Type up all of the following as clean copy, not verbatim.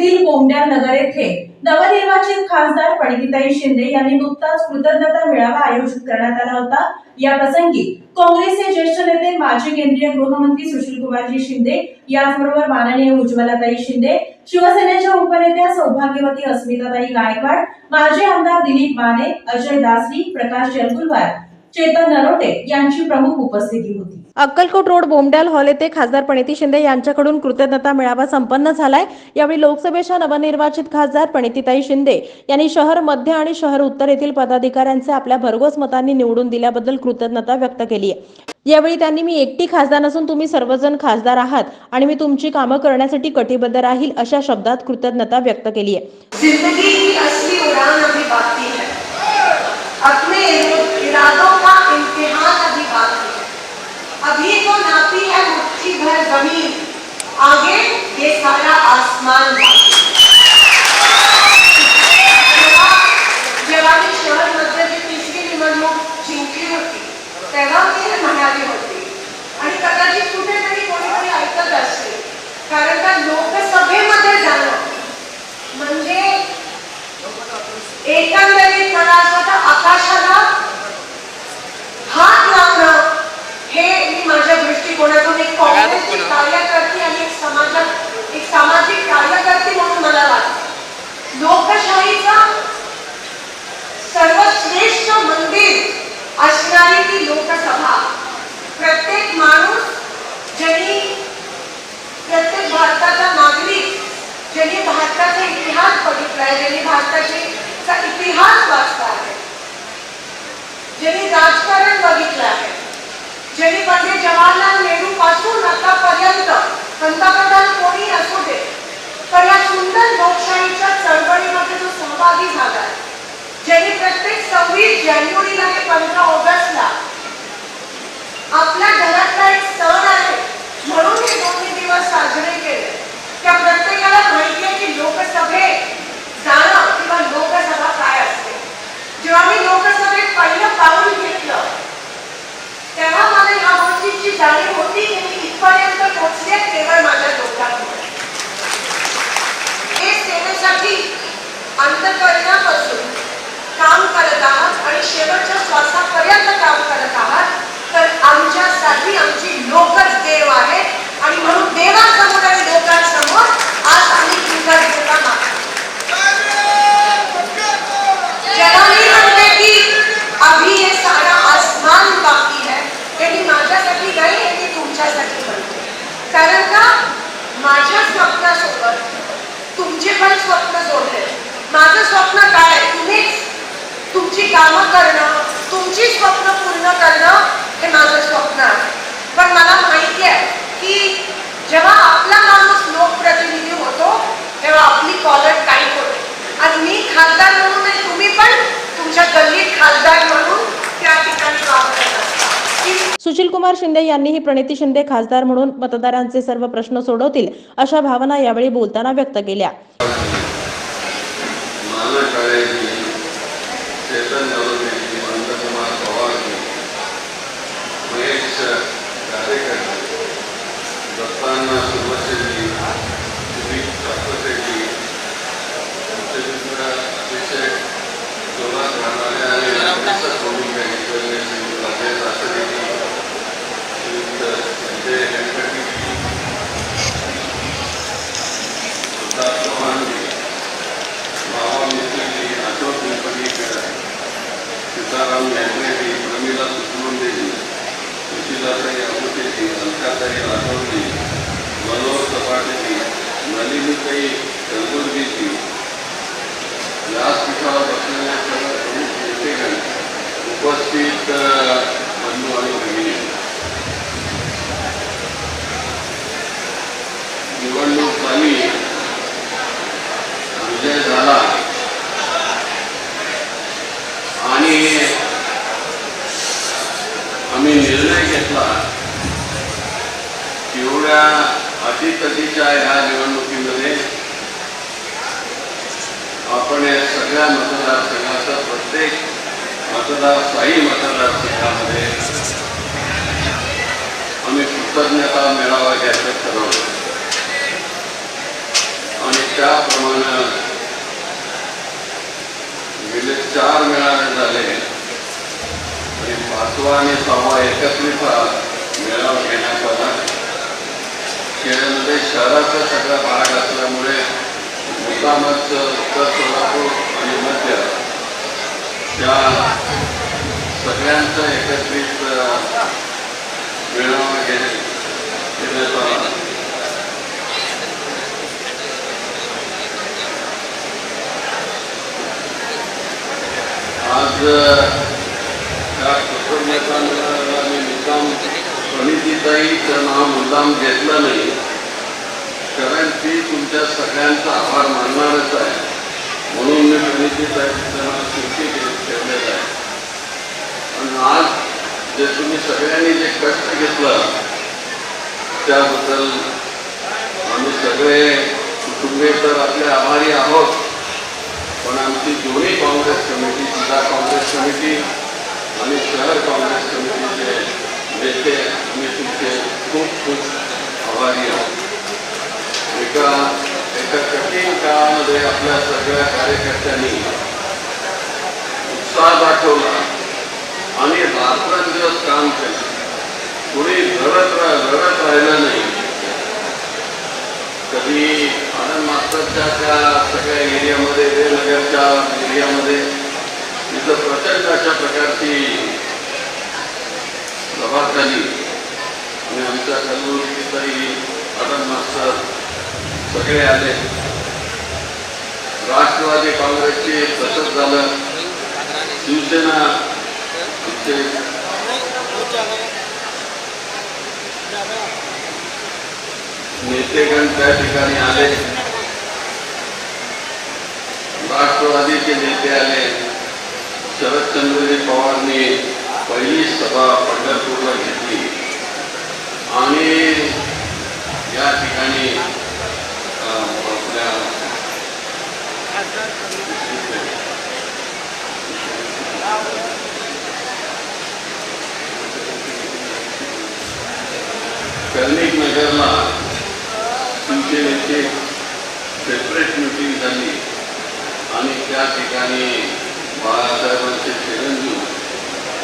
येथील बोमड्याल नगर येथे नवनिर्वाचित खासदार प्रणितीताई शिंदे यांनी नुकताच कृतज्ञता मेळावा आयोजित करण्यात आला होता। या प्रसंगी काँग्रेसचे ज्येष्ठ नेते माजी केंद्रीय गृहमंत्री सुशीलकुमारजी शिंदे, याचबरोबर माननीय उज्ज्वलाताई शिंदे, शिवसेनेच्या उपनेत्या सौभाग्यवती अस्मिताताई गायकवाड, माजी आमदार दिलीप माने, अजय दासरी, प्रकाश जलकुलवार, चेतन नरोटे यांची प्रमुख उपस्थिती होती। अक्कलकोट रोड बोमड्याल हॉल येथे खासदार प्रणिती शिंदे यांच्याकडून कृतज्ञता मेळावा संपन्न झालाय। यावेळी लोकसभेच्या नवनिर्वाचित खासदार प्रणितीताई शिंदे यांनी शहर मध्य आणि शहर उत्तर येथील पदाधिकाऱ्यांचे आपल्या भरघोस मतांनी निवडून दिल्याबद्दल कृतज्ञता व्यक्त केली आहे। यावेळी त्यांनी मी एकटी खासदार नसून तुम्ही सर्वजण खासदार आहात आणि मी तुमची कामं करण्यासाठी कटिबद्ध राहील अशा शब्दात कृतज्ञता व्यक्त केली आहे। जिंदगी की असली उड़ान अभी बाकी है, अपने इरादों का इम्तिहान अभी बाकी है, अभी तो नापी है मुट्ठी भर जमीन, आगे ये सारा आसमान बाकी है। जेव्हा मी शहर मध्येची तिसरी निवडणूक जिंकली होती तेव्हा मी हे म्हणाली होती आणि कदाचित कुठेतरी कोणीतरी ऐकत असेल, कारण का लोकसभेमध्ये जाणं म्हणजे एकंदरीत मला असं वाटतं आकाशाला हात लावणं हे मी माझ्या दृष्टिकोनातून एक काँग्रेसची कार्यकर्ती आणि एक सामाजिक कार्यकर्ती म्हणून मला वाटतं लोकशाहीचा सर्वश्रेष्ठ मंदिर असणारी ती लोकसभा, प्रत्येक माणूस ज्यांनी, प्रत्येक भारताचा नागरिक ज्यांनी भारताचा इतिहास बघितलाय, ज्यांनी भारताचा इतिहास वाचला आहे, ज्यांनी राजकारण बघितलं आहे, ज्यांनी पंडित जवाहरलाल नेहरू पासून आतापर्यंत पंतप्रधान कोणी असू दे पण या सुंदर लोकशाहीच्या चळवळीमध्ये जो सहभागी झाला आहे, ज्यांनी प्रत्येक 26 जानेवारीला ते 15 ऑगस्टला आपल्या घरातला एक सण आहे म्हणून हे दोन्ही दिवस साजरे केले। त्या प्रत्येकाला माहिती आहे की लोकसभेत जाणं किंवा लोकसभा काय असते। जेव्हा मी लोकसभेत पहिलं पाऊल घेतलं तेव्हा मला या गोष्टीची जाणीव होती की मी इथपर्यंत पोहोचले केवळ माझ्या लोकांमुळे। हे सेवेसाठी अंतःकरणापासून काम करत आहात आणि शेवटच्या श्वासापर्यंत काम करत आहात, तर आमच्यासाठी आमची लोकच देव आहे आणि म्हणून देवासमोर आणि लोकांसमोर आज आम्ही कृतज्ञता मागतो। जेव्हा मी म्हणते की अभी ये सारा आसमान बाकी है, हे मी माझ्यासाठी नाही, हे मी तुमच्यासाठी म्हणते, कारण का माझ्या स्वप्नासोबत तुमचे पण स्वप्न जोडले। माझं स्वप्न काय, तुम्हीच तुमची कामं करणं, तुमची स्वप्न पूर्ण करणं हे माझं स्वप्न आहे। पण मला माहिती आहे की जेव्हा आपला माणूस लोकप्रतिनिधी होतो तेव्हा आपली कॉलर टाईट होते आणि मी खासदार म्हणून नाही, तुम्ही पण तुमच्या गल्लीत खासदार म्हणून त्या ठिकाणी काम करत असता। सुशीलकुमार शिंदे यांनीही प्रणिती शिंदे खासदार म्हणून मतदारांचे सर्व प्रश्न सोडवतील अशा भावना यावेळी बोलताना व्यक्त केल्या। उपस्थित बंधू आणि भगिनी, निवडणूक झाली, विजय झाला आणि आम्ही निर्णय घेतला की एवढ्या अटीतटीच्या या निवडणुकीमध्ये आपण या सगळ्या मतदारसंघाचा प्रत्येक मतदारशाही मतदारसंघामध्ये आम्ही कृतज्ञता मेळावा घ्यायचं ठरवलं आणि त्याप्रमाणे गेले 4 मेळावे झाले आणि 5वा आणि 6वा एकत्रित मेळावा घेण्यात आला. खेड्यामध्ये शहराचा सगळा भाग असल्यामुळे मुद्दामच उत्तर सोलापूर आणि मध्य या सगळ्यांचा एकत्रित मेळावा घेण्यात आला. आज त्या कृतज्ञतांना मी मुद्दाम प्रणितीताईचं नाव मुद्दाम घेतलं नाही, कारण ती तुमच्या सगळ्यांचा आभार मानणारच आहे, म्हणून मी प्रणितीताईचं नाव शेवटी ठेवलेलं आहे. आणि आज जे तुम्ही सगळ्यांनी जे कष्ट घेतलं त्याबद्दल आम्ही सगळे कुटुंबीय तर आपले आभारी आहोत, पण आमची दोन्ही काँग्रेस कमिटी, जिल्हा काँग्रेस कमिटी आणि शहर काँग्रेस कमिटीचे नेते आम्ही तुमचे खूप खूप आभारी आहोत. एका कठीण काळामध्ये आपल्या सगळ्या कार्यकर्त्यांनी उत्साह दाखवला आणि रात्रंदिवस काम केलं. कोणी रडत राहिलं नाही. कधी आनंद मास्तरच्या त्या सगळ्या एरियामध्ये, रेलनगरच्या एरियामध्ये तिथं प्रचंड अशा प्रकारची सभा झाली आणि आमच्या कलबुर्गीतही आनंद मास्तर सगळे आले. राष्ट्रवादी काँग्रेसचे तसंच झालं. शिवसेना आमचे नेतेगण त्या ठिकाणी आले. राष्ट्रवादीचे नेते आले. शरदचंद्रजी पवारनी पहिली सभा पंढरपूरला घेतली आणि या ठिकाणी आपल्या कर्णिक नगरला शिवसेनेची सेपरेट मीटिंग झाली आणि त्या ठिकाणी बाळासाहेबांचे चिरंजीव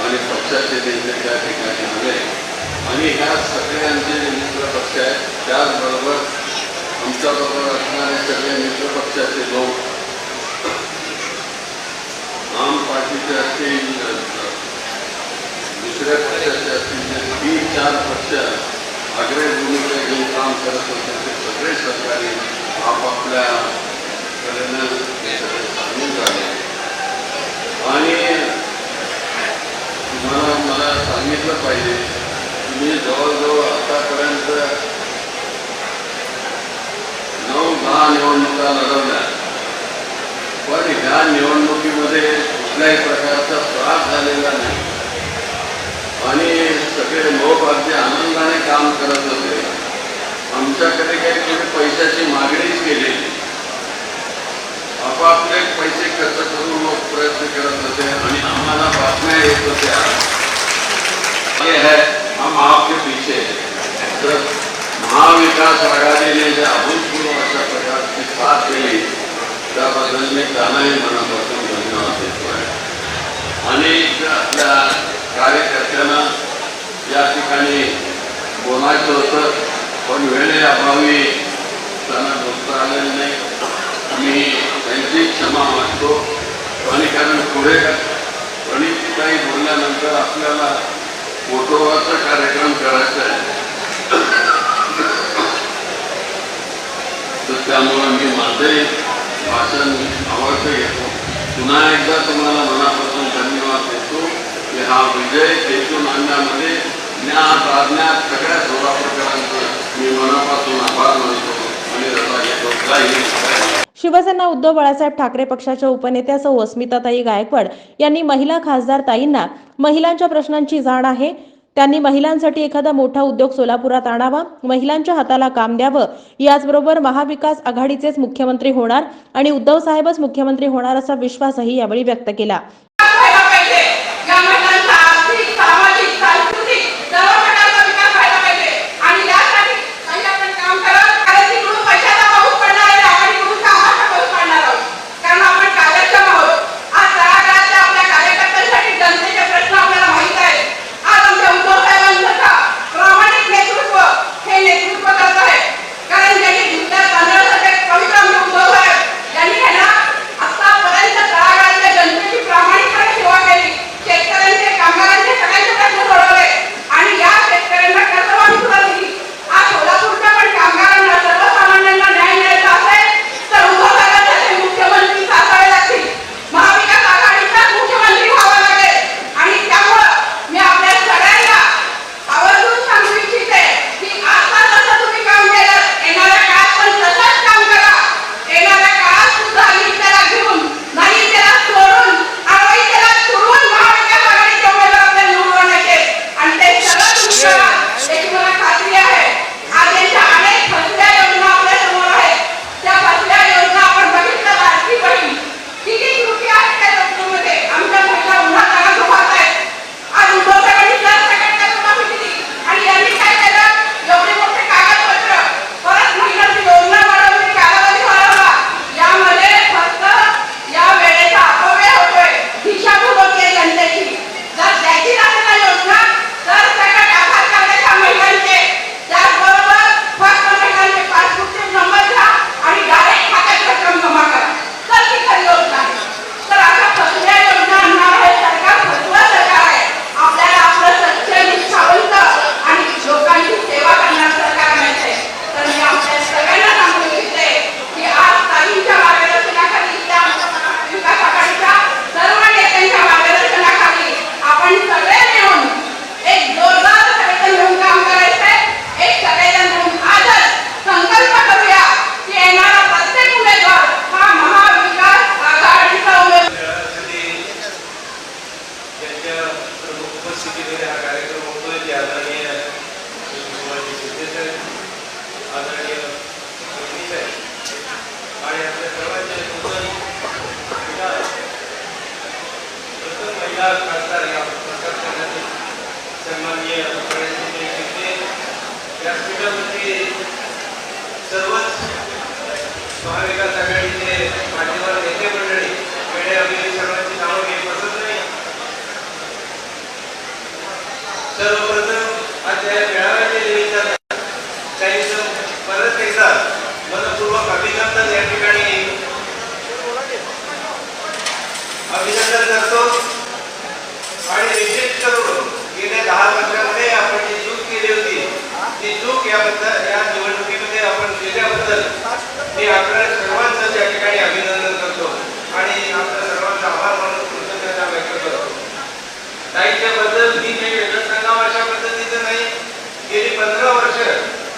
आणि पक्षाचे नेते त्या ठिकाणी आले आणि ह्या सगळ्यांचे मित्र पक्ष आहेत. त्याचबरोबर आमच्याबरोबर असणारे सगळे मित्र पक्षाचे लोक, आम पार्टीचे असतील, दुसऱ्या पक्षाचे असतील, जे 3-4 पक्ष आग्रही भूमिका घेऊन काम करत होते ते सगळे सरकारी आपापल्या कलेनं सामील झाले. आणि मला सांगितलं पाहिजे, तुम्ही जवळजवळ आतापर्यंत 9-10 निवडणुका लढवल्या, पण ह्या निवडणुकीमध्ये कुठल्याही प्रकारचा त्रास झालेला नाही आणि सगळे लोक अगदी आनंदाने काम करत होते. आमच्याकडे काही कोणी पैशाची मागणीच केली. आपापले पैसे खर्च करून लोक प्रयत्न करत होते आणि आम्हाला बातम्या येत होत्या, ये है हम आपके पीछे. तर महाविकास आघाडीने ज्या अभूतपूर्व अशा प्रकारची साथ दिली त्याबद्दल मी त्यांनाही मनापासून धन्यवाद देतो आहे. आणि आपल्या कार्यकर्त्यांना या ठिकाणी बोलायचं होतं, पण वेळेअभावी त्यांना बोलता आलेलं नाही. मी त्यांची क्षमा मागतो. आणि कारण पुढे प्रणितीताई बोलल्यानंतर आपल्याला फोटोचा कार्यक्रम करायचा आहे, तर त्यामुळे मी माझे भाषण आवडतं घेतो. पुन्हा एकदा तुम्हाला मनापासून धन्यवाद देतो की हा विजय खेचून आणण्यामध्ये ज्ञात अज्ञात सगळ्या सोलापूरकरांचं मी मनापासून आभार मानतो आणि रजा घेतो. शिवसेना उद्धव बाळासाहेब ठाकरे पक्षाच्या उपनेत्या सौ अस्मिताताई गायकवाड यांनी महिला खासदार ताईंना महिलांच्या प्रश्नांची जाण आहे, त्यांनी महिलांसाठी एखादा मोठा उद्योग सोलापुरात आणावा, महिलांच्या हाताला काम द्यावं, याचबरोबर महाविकास आघाडीचेच मुख्यमंत्री होणार आणि उद्धव साहेबच मुख्यमंत्री होणार असा विश्वासही यावेळी व्यक्त केला. महाविकास आघाडीचे मान्यवर नेते मंडळी वेळे आम्ही सर्वांची नावं घेत बसत नाही. सर्वप्रथम आज या मेळाव्याच्या निमित्तानं त्यांचं परत एकदा मनपूर्वक अभिनंदन या ठिकाणी अभिनंदन करतो. आणि निश्चित करून गेल्या 10 वर्षामध्ये आपण जी चूक केली होती ती चूक या निवडणुकीमध्ये आपण केल्याबद्दल मी आपल्या सर्वांचं त्या ठिकाणी अभिनंदन करतो आणि आपल्या सर्वांचा आभार मानून कृतज्ञता व्यक्त करतो. ताईच्याबद्दल मी काही वेगळं सांगावं अशा पद्धतीचं नाही. गेली 15 वर्ष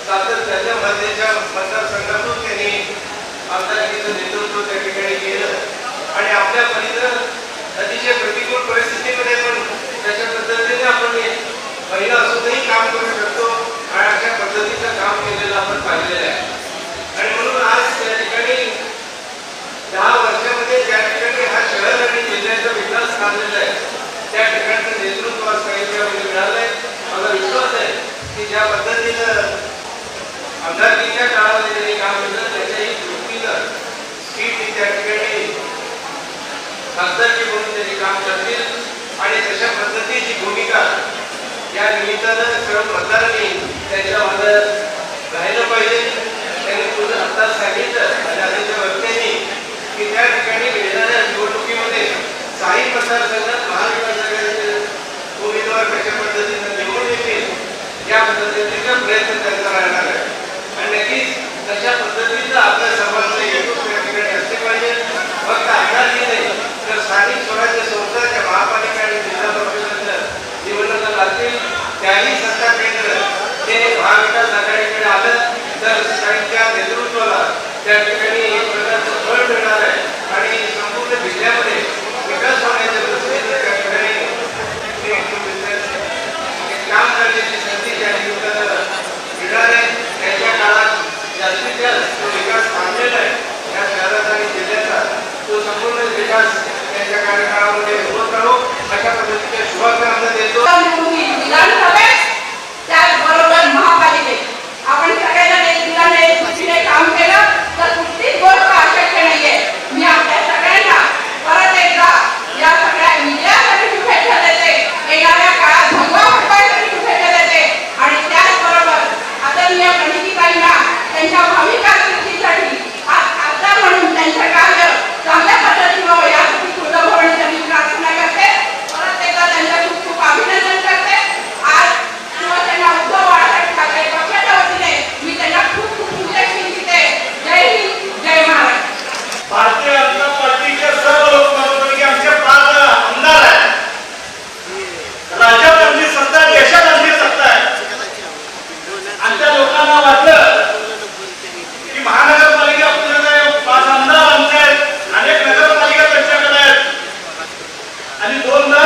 सातत्याच्या मध्येच्या मतदारसंघातून त्यांनी आमदारकीचं नेतृत्व त्या ठिकाणी केलं आणि आपल्या परीनं अतिशय प्रतिकूल परिस्थितीमध्ये पण त्याच्या पद्धतीने आपण महिला असूनही काम करू शकतो आणि अशा पद्धतीचं काम केलेलं आपण पाहिलेलं आहे. आणि म्हणून आज त्या ठिकाणी 10 वर्षामध्ये ज्या ठिकाणी हा शहर आणि जिल्ह्याचा विकास साधलेला आहे त्या ठिकाणचं नेतृत्व आज काही मिळालंय. मला विश्वास आहे की ज्या पद्धतीनं आमदारकीच्या काळामध्ये त्यांनी काम केलं त्याच्याही दृष्टीनं सीट त्या ठिकाणी खासदारकी म्हणून त्यांनी काम करतील आणि तशा पद्धतीची भूमिका या निमित्तानं सर्व मतदारांनी त्यांच्या मागे राहिलं पाहिजे. त्यांनी तुझं आता सांगितलं आणि आधीच्या वक्त्यांनी की त्या ठिकाणी येणाऱ्या निवडणुकीमध्ये काही मतदारसंघात महाविकास आघाडीचे उमेदवार कशा पद्धतीनं निवडून येतील या पद्धतीचा प्रयत्न त्यांचा राहणार आहे. आणि नक्कीच तशा पद्धतीचं आपल्या समाजाचे हेतू त्या ठिकाणी असले पाहिजे. फक्त आघाडी नाही तर स्थानिक स्वराज्य संस्था ज्या महापालिका आणि जिल्हा परिषदेच्या निवडणुका लागतील त्याही सत्ता केंद्र ते महाविकास आघाडीकडे आलं तर त्यांच्या नेतृत्वाला त्या ठिकाणी एक प्रकारचं बळ मिळणार आहे आणि संपूर्ण जिल्ह्यामध्ये विकास होण्याच्या दृष्टीने त्या ठिकाणी काम करण्याची संधी त्या निमित्तानं मिळणार आहे. त्याच्या काळात जास्तीत जास्त जो विकास थांबलेला आहे या शहराचा आणि जिल्ह्याचा तो संपूर्ण विकास त्यांच्या कार्यकाळामध्ये होत राहू अशा पद्धतीच्या शुभकामना देतो. विधानसभेत त्याचबरोबर महापालिकेत आपण सगळ्यांना एकजुटीने खुशीने काम केलं तर कुठलीच गोष्ट अशक्य नाहीये. मी आपल्या सगळ्यांना परत एकदा या सगळ्या विजयासाठी शुभेच्छा देते. येणाऱ्या काळात भगवा फटकासाठी शुभेच्छा देते आणि त्याचबरोबर आदरणीय प्रणितीताईंना त्यांच्या भावी कारकिर्दीसाठी आज खासदार म्हणून त्यांचं कार्य चांगल्या पद्धतीने व्हावं यासाठी तुळजाभवानीची मी प्रार्थना करते. परत एकदा त्यांचं खूप खूप अभिनंदन करते. आज शिवसेना उद्धव बाळासाहेब ठाकरे पक्षाच्या वतीने मी त्यांना खूप खूप शुभेच्छा देते. जय हिंद, जय महाराष्ट्र. भारतीय जनता पार्टीचे सर्व लोक म्हणतात की आमचे 5 आमदार आहेत. राज्यात आमची सत्ता आहे, देशात आमची सत्ता आहे. आमच्या लोकांना वाटलं की महानगरपालिका आपल्याकडे 5 आमदार आमचे आहेत, अनेक नगरपालिका त्यांच्याकडे आहेत आणि 2दा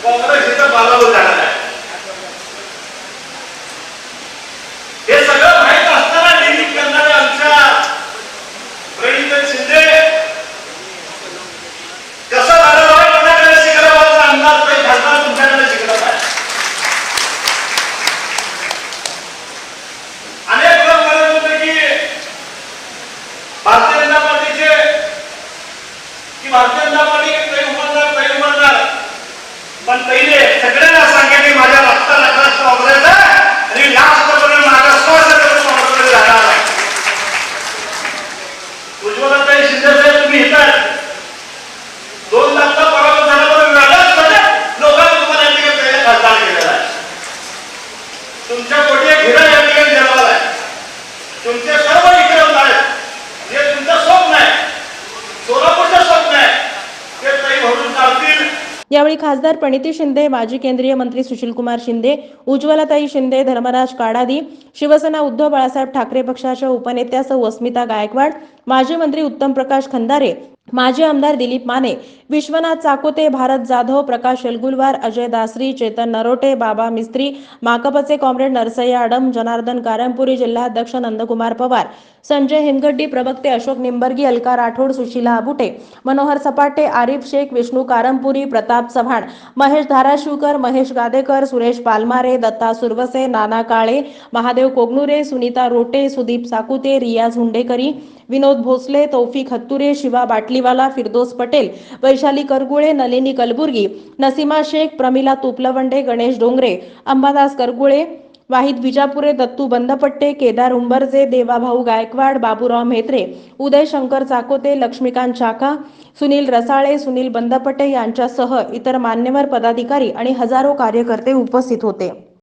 काँग्रेस इथं बालावून जाणार आहे. हे सगळं माहीत असताना डिलीट करणाऱ्या आमच्या प्रणिती शिंदे कसं झालं आहे कोणाकडे शिकलं आमदार काही खासदार तुमच्याकडे शिकत आहे. अनेक लोक म्हणत होते की भारतीय जनता पार्टीचे भारतीय जनता पार्टी काही उमरणार पण पहिले सगळ्यांना सांगितले माझ्या रक्तात काँग्रेस आहे आणि लास्टपर्यंत माझा श्वास काँग्रेसकडे राहणार आहे. उज्ज्वलाताई शिंदे साहेब तुम्ही येतात 2 लाखचा पराभव झाल्यावर वेगळ्याच लोकांनी तुम्हाला या ठिकाणी पहिले खासदार केलेला आहे. तुमच्या पोटी एक हिरा या ठिकाणी जन्माला आहे. तुमचे सर्व विक्रम आहेत जे तुमचं स्वप्न आहे सोलापूरचं स्वप्न आहे ते ताई भरून काढतील. यावेळी खासदार प्रणिती शिंदे, माजी केंद्रीय मंत्री सुशीलकुमार शिंदे, उज्ज्वलाताई शिंदे, धर्मराज काडादी, शिवसेना उद्धव बाळासाहेब ठाकरे पक्षाच्या उपनेत्या सौ अस्मिता गायकवाड, माजी मंत्री उत्तम प्रकाश खंदारे, माजी आमदार दिलीप माने, विश्वनाथ चाकोते, भारत जाधव, प्रकाश एलगुलवार, अजय दासरी, चेतन नरोटे, बाबा मिस्त्री, माकपचे कॉम्रेड नरसय्या अडम, जनार्दन कारंपुरी, जिल्हाध्यक्ष नंदकुमार पवार, संजय हिमगड्डी, प्रवक्ते अशोक निंबर्गी, अलका राठोड, सुशीला अबुटे, मनोहर सपाटे, आरिफ शेख, विष्णू कारंपुरी, प्रताप चव्हाण, महेश धाराशिवकर, महेश गादेकर, सुरेश पालमारे, दत्ता सुरवसे, नाना काळे, महादेव कोगनुरे, सुनीता रोटे, सुदीप साकुते, रियाज हुंडेकरी, विनोद भोसले, तौफिक हत्तुरे, शिवा बाटलीवाला, फिरदोस पटेल, वैशाली करगुळे, नलिनी कलबुर्गी, नसीमा शेख, प्रमिला तुपलवंडे, गणेश डोंगरे, अंबादास करगुळे, वाहिद विजापुरे, दत्तू बंदपट्टे, केदार उंबरजे, देवाभाऊ गायकवाड, बाबूराव म्हेत्रे, उदय शंकर चाकोते, लक्ष्मीकांत चाका, सुनील रसाळे, सुनील बंदपट्टे यांच्यासह इतर मान्यवर पदाधिकारी आणि हजारो कार्यकर्ते उपस्थित होते.